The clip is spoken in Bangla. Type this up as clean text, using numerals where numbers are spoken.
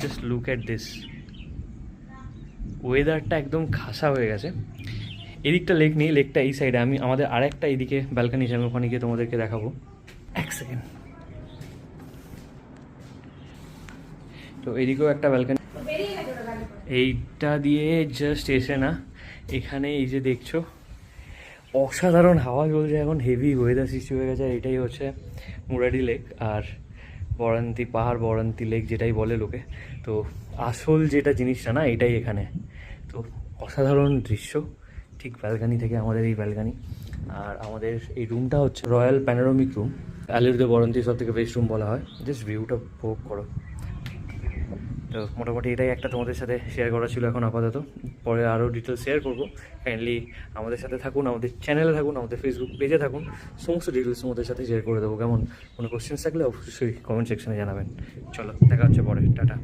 জাস্ট লুক অ্যাট দিস, ওয়েদারটা একদম খাসা হয়ে গেছে। এদিকটা লেক নেই, লেকটা এই সাইডে। আমি আমাদের আরেকটা এইদিকে ব্যালকানি আছে, আমি ওখানে গিয়ে তোমাদেরকে দেখাবো। এক সেকেন্ড। তো এইদিকেও একটা ব্যালকানি, এইটা দিয়ে জাস্ট এসে না, এখানে এই যে দেখছো অসাধারণ হাওয়া চলছে এখন, হেভি ওয়েদার সৃষ্টি হয়ে গেছে। এটাই হচ্ছে মুরাডি লেক আর বরান্তি পাহাড়, বরান্তি লেক যেটাই বলে লোকে। তো আসল যেটা জিনিসটা না, এটাই এখানে। তো অসাধারণ দৃশ্য, ঠিক ব্যালকানি থেকে, আমাদের এই ব্যালকানি। আর আমাদের এই রুমটা হচ্ছে রয়্যাল প্যানোরামিক রুম, আলিরুদে বরন্তি সব থেকে বেস্ট রুম বলা হয়। জাস্ট ভিউটা উপভোগ করো। তো মোটামুটি এটাই একটা তোমাদের সাথে শেয়ার করা ছিল এখন আপাতত। পরে আরও ডিটেলস শেয়ার করবো। কাইন্ডলি আমাদের সাথে থাকুন, আমাদের চ্যানেলে থাকুন, আমাদের ফেসবুক পেজে থাকুন, সমস্ত ডিটেলস তোমাদের সাথে শেয়ার করে দেবো। কেমন? কোনো কোশ্চেন্স থাকলে অবশ্যই কমেন্ট সেকশনে জানাবেন। চলো, দেখা হচ্ছে পরে, টাটা।